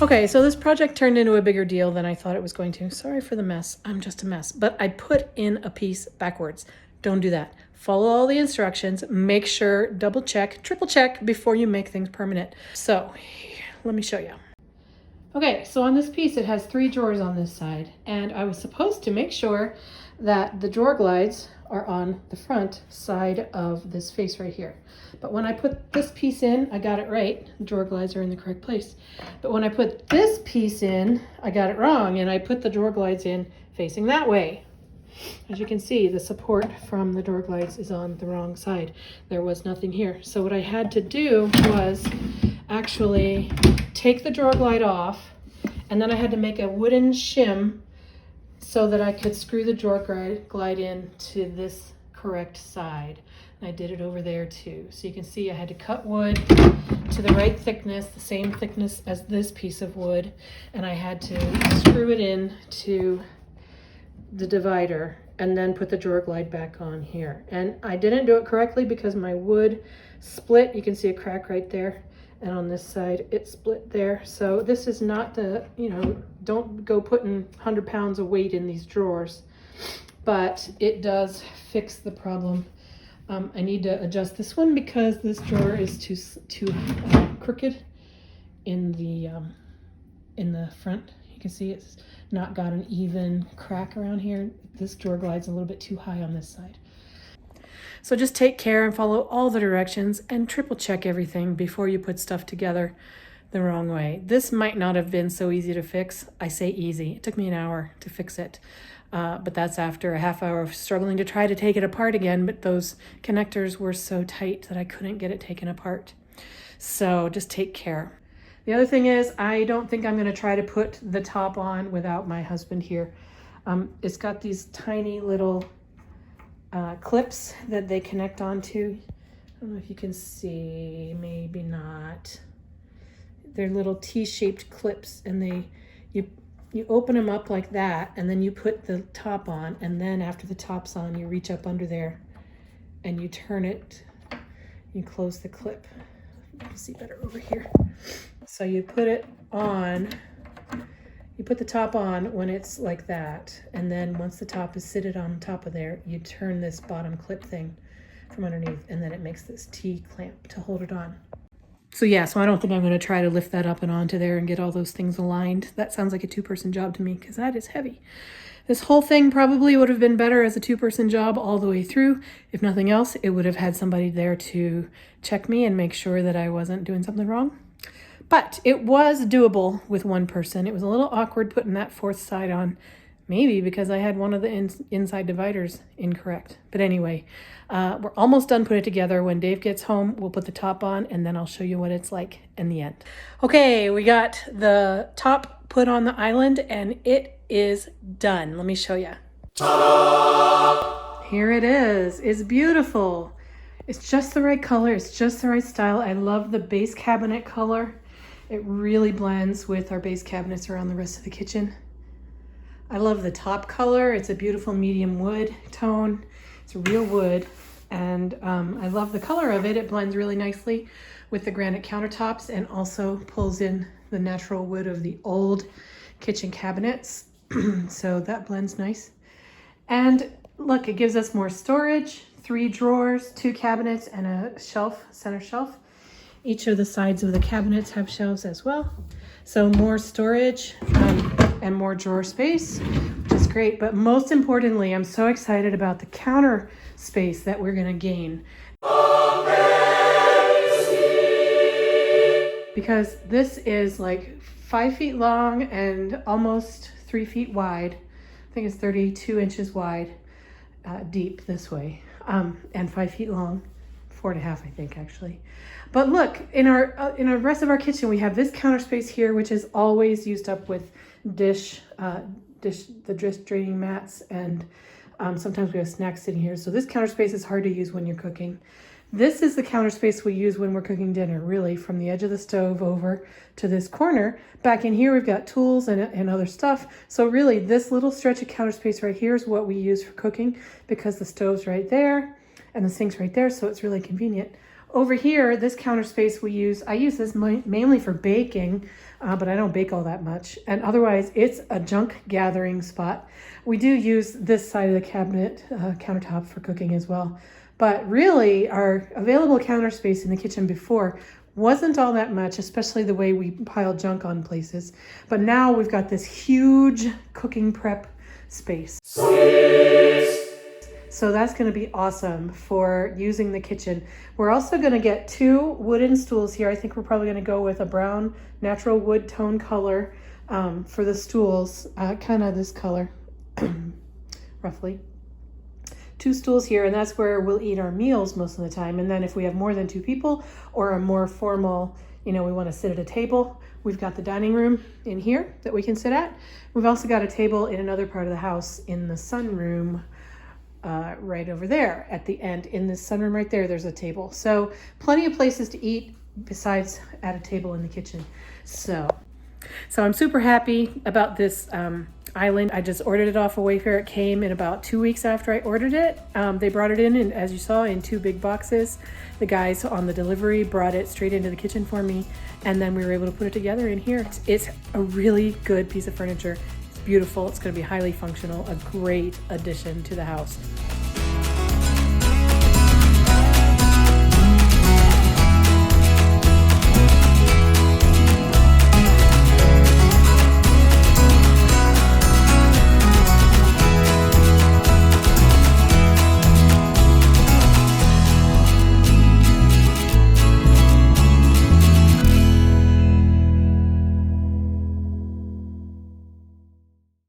Okay, so this project turned into a bigger deal than I thought it was going to. Sorry for the mess. I'm just a mess. But I put in a piece backwards. Don't do that. Follow all the instructions. Make sure, double check, triple check before you make things permanent. So, let me show you. Okay, so on this piece it has 3 drawers on this side, and I was supposed to make sure that the drawer glides are on the front side of this face right here. But when I put this piece in, I got it right. The drawer glides are in the correct place. But when I put this piece in, I got it wrong, and I put the drawer glides in facing that way. As you can see, the support from the drawer glides is on the wrong side. There was nothing here. So what I had to do was actually take the drawer glide off, and then I had to make a wooden shim so that I could screw the drawer glide in to this correct side. And I did it over there too. So you can see I had to cut wood to the right thickness, the same thickness as this piece of wood, and I had to screw it in to the divider and then put the drawer glide back on here. And I didn't do it correctly because my wood split. You can see a crack right there, and on this side it split there. So this is not the, don't go putting 100 pounds of weight in these drawers, but it does fix the problem. I need to adjust this one because this drawer is too crooked in the front. You can see it's not got an even crack around here. This drawer glides a little bit too high on this side. So just take care and follow all the directions and triple check everything before you put stuff together the wrong way. This might not have been so easy to fix. I say easy. It took me an hour to fix it. But that's after a half hour of struggling to try to take it apart again, but those connectors were so tight that I couldn't get it taken apart. So just take care. The other thing is, I don't think I'm going to try to put the top on without my husband here. It's got these tiny little clips that they connect onto. I don't know if you can see, maybe not. They're little T-shaped clips, and you open them up like that, and then you put the top on, and then after the top's on, you reach up under there and you turn it, you close the clip. You can see better over here. So you put it on, you put the top on when it's like that, and then once the top is seated on top of there, you turn this bottom clip thing from underneath, and then it makes this T-clamp to hold it on. So yeah, so I don't think I'm going to try to lift that up and onto there and get all those things aligned. That sounds like a 2-person job to me because that is heavy. This whole thing probably would have been better as a 2-person job all the way through. If nothing else, it would have had somebody there to check me and make sure that I wasn't doing something wrong. But it was doable with 1 person. It was a little awkward putting that 4th side on, maybe because I had one of the inside dividers incorrect. But anyway, we're almost done putting it together. When Dave gets home, we'll put the top on, and then I'll show you what it's like in the end. Okay, we got the top put on the island, and it is done. Let me show you. Ta-da! Here it is. It's beautiful. It's just the right color. It's just the right style. I love the base cabinet color. It really blends with our base cabinets around the rest of the kitchen. I love the top color. It's a beautiful medium wood tone. It's real wood, and I love the color of it. It blends really nicely with the granite countertops and also pulls in the natural wood of the old kitchen cabinets. So that blends nice. And look, it gives us more storage, 3 drawers, 2 cabinets, and a shelf, center shelf. Each of the sides of the cabinets have shelves as well. So more storage and more drawer space, which is great. But most importantly, I'm so excited about the counter space that we're gonna gain. Because this is like 5 feet long and almost 3 feet wide. I think it's 32 inches wide, deep this way, and 5 feet long. 4.5, I think, actually. But look, in our rest of our kitchen, we have this counter space here, which is always used up with dish draining mats, and sometimes we have snacks sitting here. So this counter space is hard to use when you're cooking. This is the counter space we use when we're cooking dinner, really, from the edge of the stove over to this corner. Back in here, we've got tools and other stuff. So really, this little stretch of counter space right here is what we use for cooking, because the stove's right there and the sink's right there, so it's really convenient. Over here, this counter space I use this mainly for baking, but I don't bake all that much. And otherwise, it's a junk gathering spot. We do use this side of the cabinet countertop for cooking as well. But really, our available counter space in the kitchen before wasn't all that much, especially the way we pile junk on places. But now we've got this huge cooking prep space. So that's going to be awesome for using the kitchen. We're also going to get 2 wooden stools here. I think we're probably going to go with a brown natural wood tone color for the stools, kind of this color, roughly. 2 stools here, and that's where we'll eat our meals most of the time. And then if we have more than 2 people or a more formal, we want to sit at a table, we've got the dining room in here that we can sit at. We've also got a table in another part of the house in the sunroom right over there at the end. In this sunroom right there, there's a table. So plenty of places to eat besides at a table in the kitchen. So I'm super happy about this island. I just ordered it off of Wayfair. It came in about 2 weeks after I ordered it. They brought it in, as you saw, in 2 big boxes. The guys on the delivery brought it straight into the kitchen for me, and then we were able to put it together in here. It's a really good piece of furniture. It's beautiful. It's going to be highly functional, a great addition to the house.